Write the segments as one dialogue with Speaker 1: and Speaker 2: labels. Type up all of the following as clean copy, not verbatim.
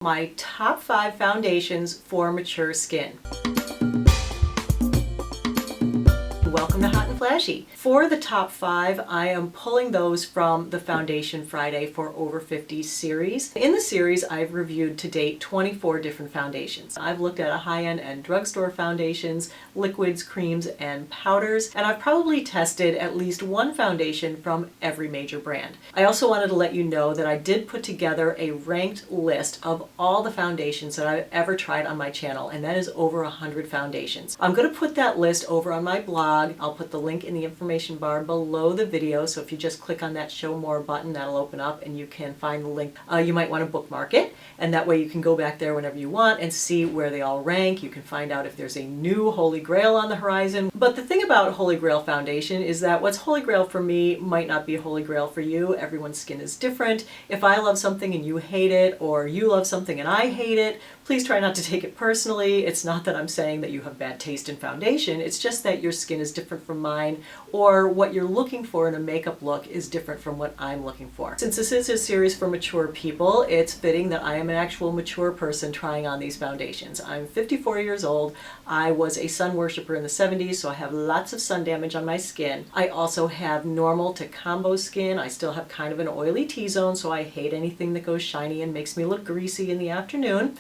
Speaker 1: My top 5 foundations for mature skin. Welcome to Hot and Flashy. For the top 5, I am pulling those from the Foundation Friday for Over 50 series. In the series, I've reviewed to date 24 different foundations. I've looked at a high-end and drugstore foundations, liquids, creams, and powders, and I've probably tested at least one foundation from every major brand. I also wanted to let you know that I did put together a ranked list of all the foundations that I've ever tried on my channel, and that is over 100 foundations. I'm going to put that list over on my blog. I'll put the link in the information bar below the video, so if you just click on that show more button, that'll open up and you can find the link. You might want to bookmark it, and that way you can go back there whenever you want and see where they all rank. You can find out if there's a new Holy Grail on the horizon. But the thing about Holy Grail foundation is that what's Holy Grail for me might not be Holy Grail for you. Everyone's skin is different. If I love something and you hate it, or you love something and I hate it, please try not to take it personally. It's not that I'm saying that you have bad taste in foundation. It's just that your skin is different from mine, or what you're looking for in a makeup look is different from what I'm looking for. Since this is a series for mature people, it's fitting that I am an actual mature person trying on these foundations. I'm 54 years old. I was a sun worshiper in the 70s, so I have lots of sun damage on my skin. I also have normal to combo skin. I still have kind of an oily T-zone, so I hate anything that goes shiny and makes me look greasy in the afternoon.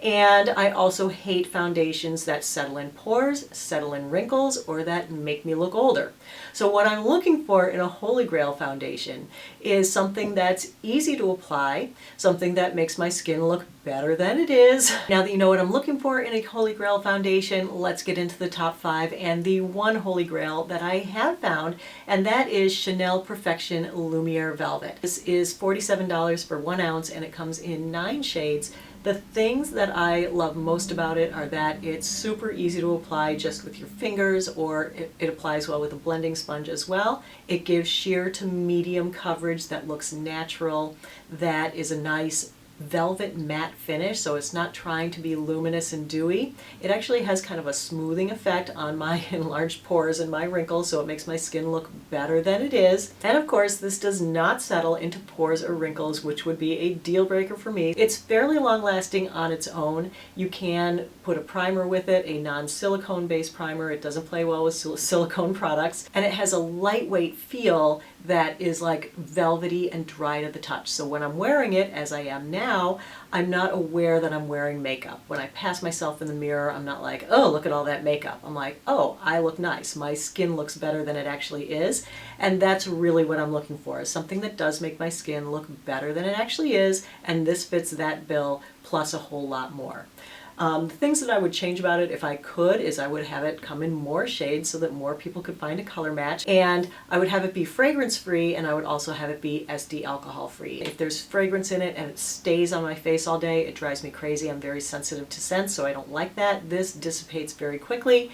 Speaker 1: And I also hate foundations that settle in pores, settle in wrinkles, or that make me look older. So what I'm looking for in a Holy Grail foundation is something that's easy to apply, something that makes my skin look better than it is. Now that you know what I'm looking for in a Holy Grail foundation, let's get into the top 5 and the one Holy Grail that I have found, and that is Chanel Perfection Lumiere Velvet. This is $47 for 1 ounce, and it comes in 9 shades. The things that I love most about it are that it's super easy to apply just with your fingers, or it applies well with a blending sponge as well. It gives sheer to medium coverage that looks natural, that is a nice velvet matte finish, so it's not trying to be luminous and dewy. It actually has kind of a smoothing effect on my enlarged pores and my wrinkles, so it makes my skin look better than it is. And of course, this does not settle into pores or wrinkles, which would be a deal breaker for me. It's fairly long lasting on its own. You can put a primer with it, a non-silicone based primer. It doesn't play well with silicone products, and it has a lightweight feel that is like velvety and dry to the touch. So when I'm wearing it, as I am now, I'm not aware that I'm wearing makeup. When I pass myself in the mirror, I'm not like, oh, look at all that makeup. I'm like, oh, I look nice. My skin looks better than it actually is. And that's really what I'm looking for, is something that does make my skin look better than it actually is. And this fits that bill plus a whole lot more. The things that I would change about it if I could is I would have it come in more shades so that more people could find a color match, and I would have it be fragrance free, and I would also have it be SD alcohol free. If there's fragrance in it and it stays on my face all day, it drives me crazy. I'm very sensitive to scent, so I don't like that. This dissipates very quickly.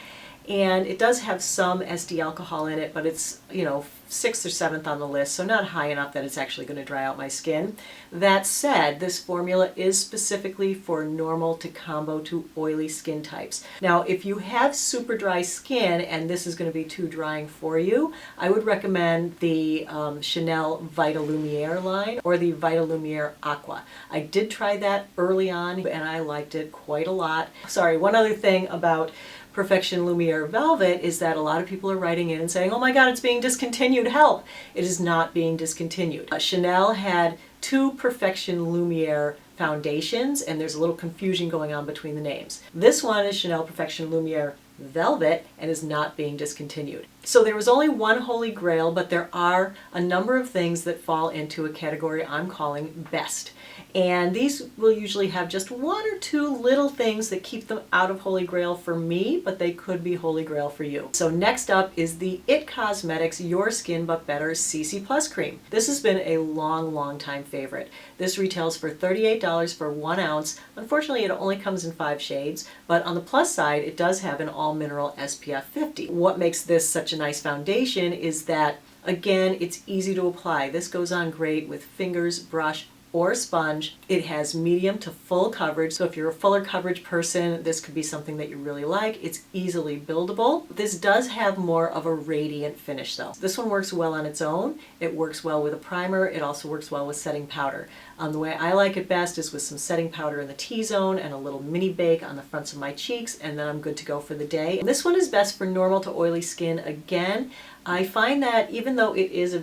Speaker 1: And it does have some SD alcohol in it, but it's, 6th or 7th on the list, so not high enough that it's actually going to dry out my skin. That said, this formula is specifically for normal to combo to oily skin types. Now, if you have super dry skin and this is going to be too drying for you, I would recommend the Chanel Vita Lumiere line or the Vita Lumiere Aqua. I did try that early on and I liked it quite a lot. Sorry, one other thing about Perfection Lumiere Velvet is that a lot of people are writing in and saying, oh my god, it's being discontinued, help! It is not being discontinued. Chanel had 2 Perfection Lumiere foundations, and there's a little confusion going on between the names. This one is Chanel Perfection Lumiere Velvet and is not being discontinued. So there was only one Holy Grail, but there are a number of things that fall into a category I'm calling best. And these will usually have just 1 or 2 little things that keep them out of Holy Grail for me, but they could be Holy Grail for you. So next up is the IT Cosmetics Your Skin But Better CC Plus Cream. This has been a long time favorite. This retails for $38 for 1 ounce. Unfortunately, it only comes in 5 shades, but on the plus side, it does have an all-mineral SPF 50. What makes this such a nice foundation is that, again, it's easy to apply. This goes on great with fingers, brush, or sponge. It has medium to full coverage, so if you're a fuller coverage person, this could be something that you really like. It's easily buildable. This does have more of a radiant finish though. This one works well on its own. It works well with a primer. It also works well with setting powder. The way I like it best is with some setting powder in the T-zone and a little mini bake on the fronts of my cheeks, and then I'm good to go for the day. This one is best for normal to oily skin again. I find that even though it is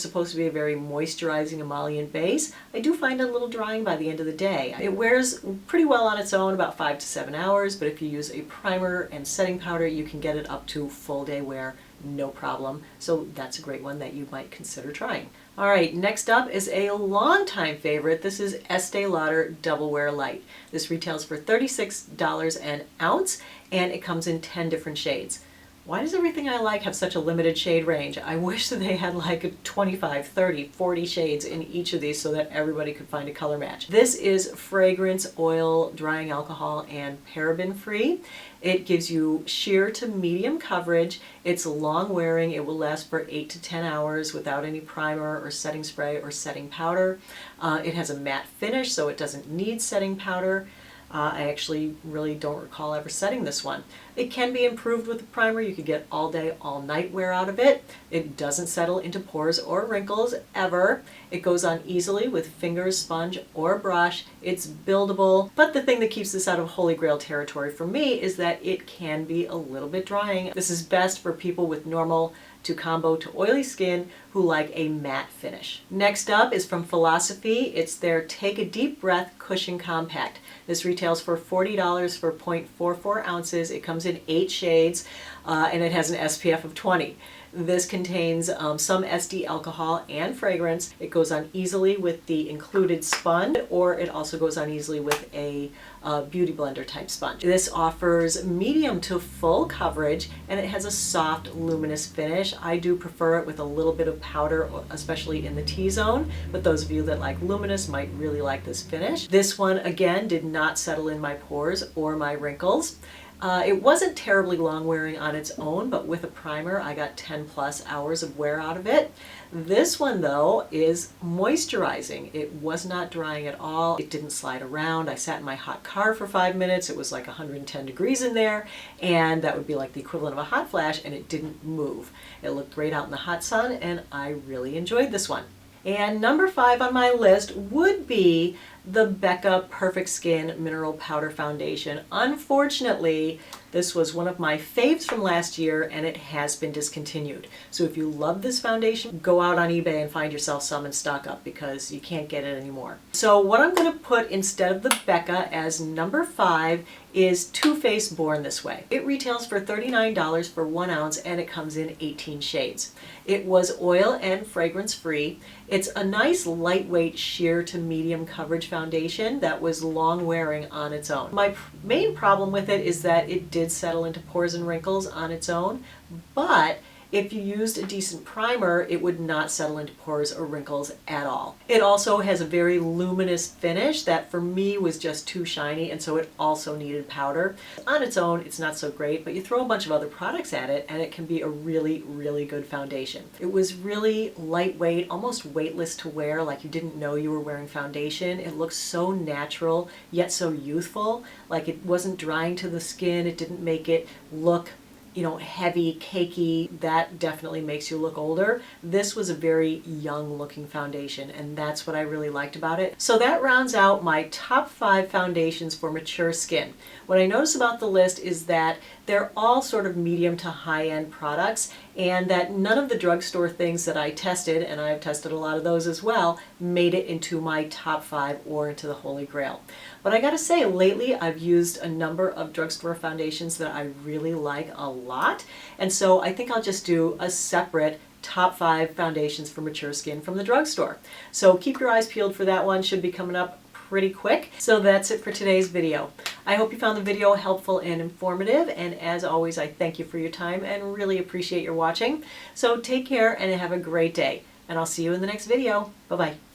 Speaker 1: supposed to be a very moisturizing emollient base, I do find it a little drying by the end of the day. It wears pretty well on its own, about 5 to 7 hours, but if you use a primer and setting powder, you can get it up to full day wear, no problem. So that's a great one that you might consider trying. All right, next up is a longtime favorite. This is Estee Lauder Double Wear Light. This retails for $36 an ounce, and it comes in 10 different shades. Why does everything I like have such a limited shade range? I wish that they had like 25, 30, 40 shades in each of these so that everybody could find a color match. This is fragrance, oil, drying alcohol, and paraben free. It gives you sheer to medium coverage. It's long wearing. It will last for 8 to 10 hours without any primer or setting spray or setting powder. It has a matte finish, so it doesn't need setting powder. I actually really don't recall ever setting this one. It can be improved with a primer. You could get all day, all night wear out of it. It doesn't settle into pores or wrinkles ever. It goes on easily with fingers, sponge, or brush. It's buildable, but the thing that keeps this out of Holy Grail territory for me is that it can be a little bit drying. This is best for people with normal to combo to oily skin who like a matte finish. Next up is from Philosophy. It's their Take a Deep Breath Cushion Compact. This retails for $40 for 0.44 ounces. It comes in 8 shades and it has an SPF of 20. This contains some SD alcohol and fragrance. It goes on easily with the included sponge, or it also goes on easily with a beauty blender type sponge. This offers medium to full coverage, and it has a soft, luminous finish. I do prefer it with a little bit of powder, especially in the T-zone, but those of you that like luminous might really like this finish. This one, again, did not settle in my pores or my wrinkles. It wasn't terribly long wearing on its own, but with a primer I got 10 plus hours of wear out of it. This one though is moisturizing. It was not drying at all. It didn't slide around. I sat in my hot car for 5 minutes. It was like 110 degrees in there, and that would be like the equivalent of a hot flash, and it didn't move. It looked great out in the hot sun, and I really enjoyed this one. And number 5 on my list would be the Becca Perfect Skin Mineral Powder Foundation. Unfortunately, this was one of my faves from last year, and it has been discontinued. So if you love this foundation, go out on eBay and find yourself some and stock up, because you can't get it anymore. So what I'm going to put instead of the Becca as number 5 is Too Faced Born This Way. It retails for $39 for 1 ounce, and it comes in 18 shades. It was oil and fragrance free. It's a nice lightweight sheer to medium coverage foundation that was long wearing on its own. My main problem with it is that it did settle into pores and wrinkles on its own, but if you used a decent primer, it would not settle into pores or wrinkles at all. It also has a very luminous finish that for me was just too shiny, and so it also needed powder. On its own, it's not so great, but you throw a bunch of other products at it and it can be a really, really good foundation. It was really lightweight, almost weightless to wear, like you didn't know you were wearing foundation. It looked so natural, yet so youthful. Like it wasn't drying to the skin. It didn't make it look heavy, cakey. That definitely makes you look older. This was a very young looking foundation, and that's what I really liked about it. So that rounds out my top 5 foundations for mature skin. What I notice about the list is that they're all sort of medium to high-end products, and that none of the drugstore things that I tested, and I've tested a lot of those as well, made it into my top 5 or into the Holy Grail. But I gotta say, lately I've used a number of drugstore foundations that I really like a lot, and so I think I'll just do a separate top 5 foundations for mature skin from the drugstore. So keep your eyes peeled for that one. Should be coming up pretty quick. So that's it for today's video. I hope you found the video helpful and informative, and as always, I thank you for your time and really appreciate your watching. So take care and have a great day, and I'll see you in the next video. Bye-bye.